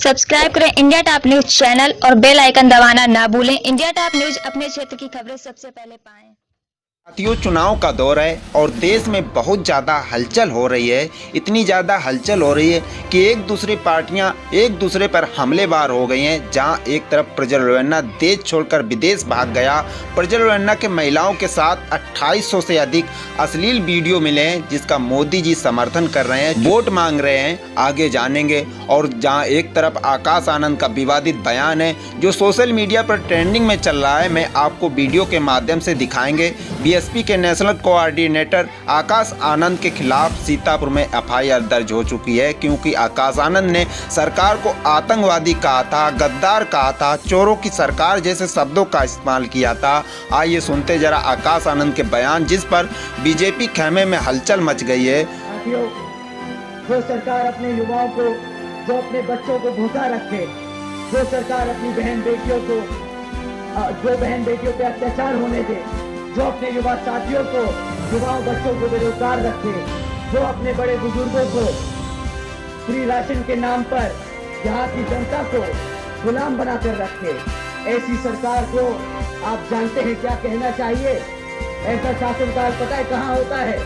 Subscribe करें India top news channel और bell icon दबाना ना भूलें। इंडिया टॉप न्यूज अपने क्षेत्र की खबरें सबसे पहले पाएं। साथियों, चुनाव का दौर है और देश में बहुत ज़्यादा हलचल हो रही है। इतनी ज़्यादा हलचल हो रही है कि एक दूसरी पार्टियां एक दूसरे पर हमलेवार हो गई हैं। जहां एक तरफ प्रज्वल रेवन्ना देश छोड़कर विदेश भाग गया। प्रज्वल रेवन्ना के महिलाओं के साथ 2800 से अधिक अश्लील वीडियो मिले हैं, जिसका मोदी जी समर्थन कर रहे हैं, वोट मांग रहे हैं। आगे जानेंगे। और जहां एक तरफ आकाश आनंद का विवादित बयान है जो सोशल मीडिया पर ट्रेंडिंग में चल रहा है, मैं आपको वीडियो के माध्यम से दिखाएंगे। बीएसपी के नेशनल कोऑर्डिनेटर आकाश आनंद के खिलाफ सीतापुर में एफआईआर दर्ज हो चुकी है, क्योंकि आकाश आनंद ने सरकार को आतंकवादी कहा था, गद्दार कहा था, चोरों की सरकार जैसे शब्दों का इस्तेमाल किया था। आइए सुनते जरा आकाश आनंद के बयान, जिस पर बीजेपी खेमे में हलचल मच गई है। जो सरकार अपने युवाओं को, जो अपने बच्चों को भूखा रखे, जो सरकार अपनी बहन बेटियों को, जो बहन बेटियों पे अत्याचार होने दे, जो अपने युवा साथियों को, युवाओं बच्चों को बेरोजगार रखे, जो अपने बड़े बुजुर्गों को फ्री राशन के नाम पर यहाँ की जनता को गुलाम बनाकर रखे, ऐसी सरकार को आप जानते हैं क्या कहना चाहिए? ऐसा शासनकाल पता है कहाँ होता है?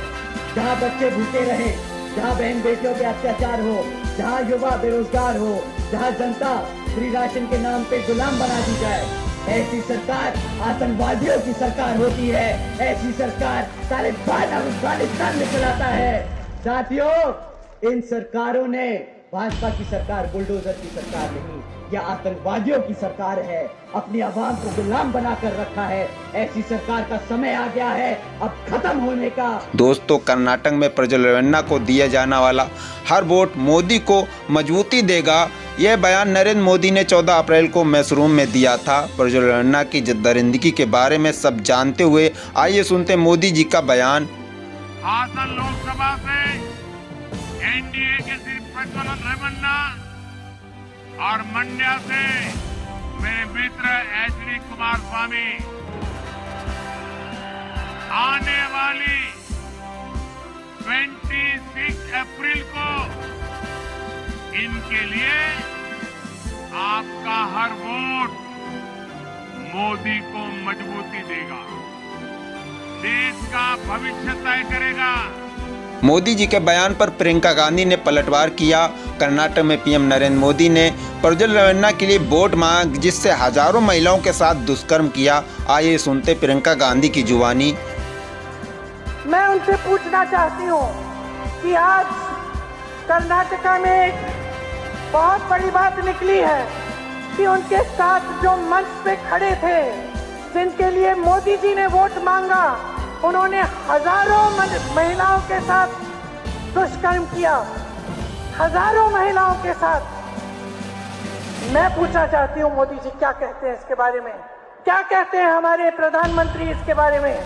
जहाँ बच्चे भूखे रहे, जहाँ बहन बेटियों पे अत्याचार हो, जहाँ युवा बेरोजगार हो, जहाँ जनता फ्री राशन के नाम पे गुलाम बना दी जाए। ऐसी सरकार आतंकवादियों की सरकार होती है। ऐसी सरकार तालिबान अफगानिस्तान में चलाता है। साथियों, इन सरकारों ने, भाजपा की सरकार बुलडोजर की सरकार नहीं, यह आतंकवादियों की सरकार है। अपनी आवाम को गुलाम बनाकर रखा है। ऐसी सरकार का समय आ गया है अब खत्म होने का। दोस्तों, कर्नाटक में प्रज्वल रेवन्ना को दिया जाने वाला हर वोट मोदी को मजबूती देगा। यह बयान नरेंद्र मोदी ने 14 अप्रैल को मैसूरू में दिया था। प्रज्वल रेवन्ना की दरिंदगी के बारे में सब जानते हुए आइए सुनते मोदी जी का बयान। हासन लोकसभा से एनडीए के सिर्फ प्रज्वल रेवन्ना और मंड्या से मेरे मित्र एचडी कुमारस्वामी आने वाली 26 अप्रैल को इनके लिए आपका हर वोट मोदी को मजबूती देगा, देश का भविष्य तय करेगा। मोदी जी के बयान पर प्रियंका गांधी ने पलटवार किया। कर्नाटक में पीएम नरेंद्र मोदी ने प्रज्वल रेवन्ना के लिए वोट मांग, जिससे हजारों महिलाओं के साथ दुष्कर्म किया। आइए सुनते प्रियंका गांधी की जुबानी। मैं उनसे पूछना चाहती हूँ कि आज कर्नाटका में एक बहुत बड़ी बात निकली है कि उनके साथ जो मंच पे खड़े थे, जिनके लिए मोदी जी ने वोट मांगा, उन्होंने हजारों महिलाओं के साथ दुष्कर्म किया, हजारों महिलाओं के साथ। मैं पूछना चाहती हूँ मोदी जी क्या कहते हैं इसके बारे में? क्या कहते हैं हमारे प्रधानमंत्री इसके बारे में?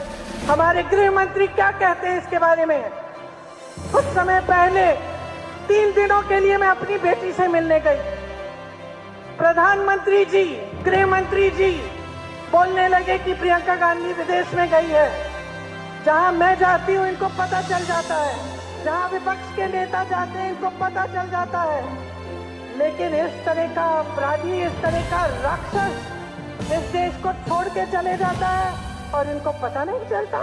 हमारे गृह मंत्री क्या कहते हैं इसके बारे में? कुछ समय पहले 3 दिनों के लिए मैं अपनी बेटी से मिलने गई। प्रधानमंत्री जी, गृह मंत्री जी बोलने लगे कि प्रियंका गांधी विदेश में गई है। जहां मैं जाती हूं इनको पता चल जाता है, जहां विपक्ष के नेता जाते हैं इनको पता चल जाता है। लेकिन इस तरह का अपराधी, इस तरह का राक्षस इस देश को छोड़ के चले जाता है और इनको पता नहीं चलता।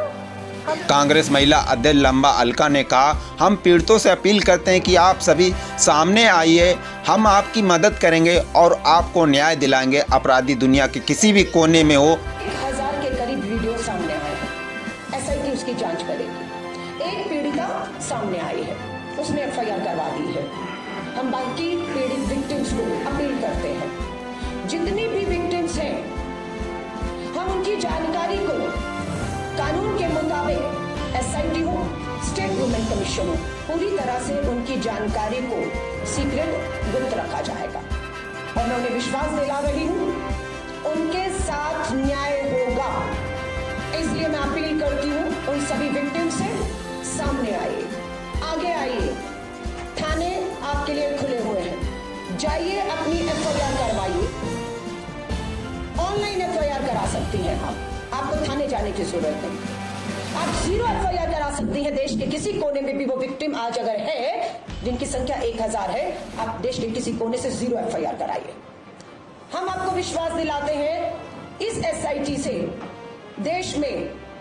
कांग्रेस महिला अध्यक्ष लंबा अलका ने कहा, हम पीड़ितों से अपील करते हैं कि आप सभी सामने आइए, हम आपकी मदद करेंगे और आपको न्याय दिलाएंगे। अपराधी दुनिया के किसी भी कोने में हो। 1000 के करीब वीडियो सामने आए हैं। एसआईटी उसकी जांच करेगी। एक पीड़िता सामने आई है, उसने एफआईआर करवा दी है। हम बाकी पीड़ित विक्टिम्स को अपील करते हैं, जितनी भी विक्टिम्स हैं, हम उनकी जानकारी को कानून के मुताबिक एसआईटी हो, स्टेट वुमेन कमीशन हो, पूरी तरह से उनकी जानकारी को सीक्रेट गुप्त रखा जाएगा। और मैं उन्हें विश्वास दिला रही हूँ, उनके साथ न्याय होगा। इसलिए मैं अपील करती हूँ उन सभी विक्टिम से, सामने आइए, आगे आइए। थाने आपके लिए खुले हुए हैं, जाइए अपनी एफआईआर करवाइए। ऑनलाइन एफआईआर करा सकती हैं आपको थाने जाने की जरूरत नहीं। आप 0 एफआईआर करा सकती हैं। देश के किसी कोने में भी वो विक्टिम आज अगर है, जिनकी संख्या 1000 है, आप देश के किसी कोने से 0 FIR कराइए। हम आपको विश्वास दिलाते हैं इस SIT से देश में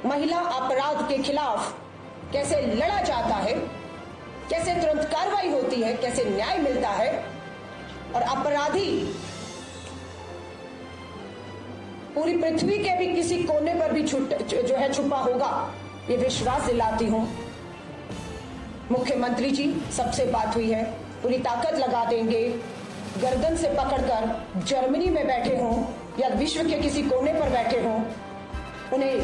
महिला अपराध के खिलाफ कैसे लड़ा जाता है, कैसे तुरंत कार्रवाई होती है, कैसे न्याय मिलता है और अपराधी पूरी पृथ्वी के भी किसी कोने पर भी छुपा होगा, ये विश्वास दिलाती हूं। मुख्यमंत्री जी, सबसे बात हुई है, पूरी ताकत लगा देंगे, गर्दन से पकड़कर जर्मनी में बैठे हों या विश्व के किसी कोने पर बैठे हों, उन्हें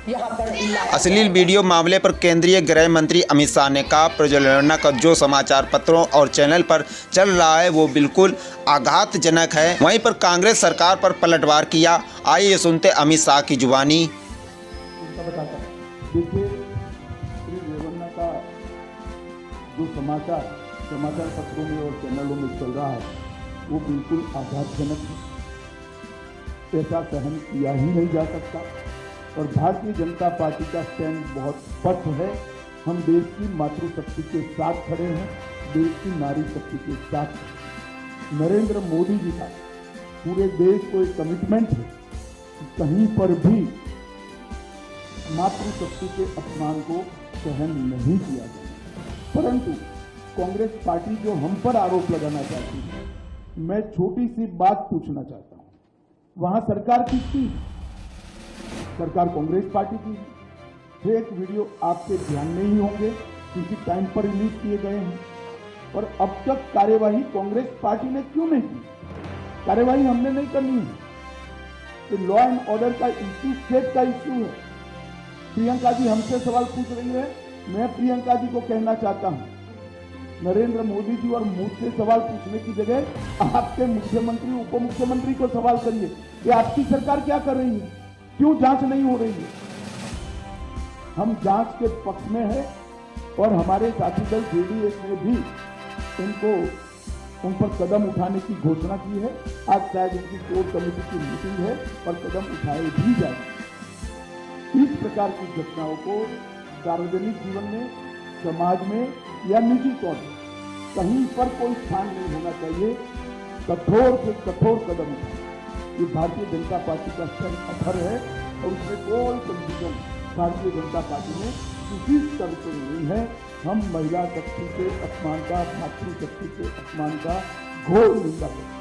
यहाँ पर अश्लील वीडियो मामले पर केंद्रीय गृह मंत्री अमित शाह ने कहा, प्रज्वलना का जो समाचार पत्रों और चैनल पर चल रहा है वो बिल्कुल आघातजनक है। वहीं पर कांग्रेस सरकार पर पलटवार किया। आइए सुनते अमित शाह की जुबानी। देखिए, प्रज्वलना का जो समाचार पत्रों में और चैनलों में चल रहा है वो बिल्कुल आघातजनक है। ऐसा सहन किया ही नहीं जा सकता और भारतीय जनता पार्टी का स्टैंड बहुत स्पष्ट है। हम देश की मातृशक्ति के साथ खड़े हैं, देश की नारी शक्ति के साथ। नरेंद्र मोदी जी का पूरे देश को एक कमिटमेंट है कि कहीं पर भी मातृशक्ति के अपमान को सहन नहीं किया जाए। परंतु कांग्रेस पार्टी जो हम पर आरोप लगाना चाहती है, मैं छोटी सी बात पूछना चाहता हूं। वहां सरकार किसकी? सरकार कांग्रेस पार्टी की। फेक वीडियो आपके ध्यान में ही होंगे क्योंकि टाइम पर रिलीज किए गए हैं। और अब तक कार्यवाही कांग्रेस पार्टी ने क्यों नहीं की? कार्यवाही हमने नहीं करनी है। तो लॉ एंड ऑर्डर का इश्यू स्टेट का इश्यू है। प्रियंका जी हमसे सवाल पूछ रही है, मैं प्रियंका जी को कहना चाहता हूं, नरेंद्र मोदी जी और मुझसे सवाल पूछने की जगह आपके मुख्यमंत्री उप मुख्यमंत्री को सवाल करिए कि आपकी सरकार क्या कर रही है, क्यों जांच नहीं हो रही है। हम जांच के पक्ष में है और हमारे साथी दल JDS ने भी उन पर कदम उठाने की घोषणा की है। आज शायद उनकी कोर कमेटी की मीटिंग है और कदम उठाए भी जाएंगे। इस प्रकार की घटनाओं को सार्वजनिक जीवन में, समाज में या निजी तौर पर कहीं पर कोई स्थान नहीं होना चाहिए। कठोर से कठोर कदम उठाए। ये भारतीय जनता पार्टी का स्टैंड अथर है और उसमें कोई कंफ्यूजन भारतीय जनता पार्टी में किसी स्तर पर नहीं है। हम महिला शक्ति के अपमान का, मातृशक्ति के अपमान का घोर निंदा करते हैं।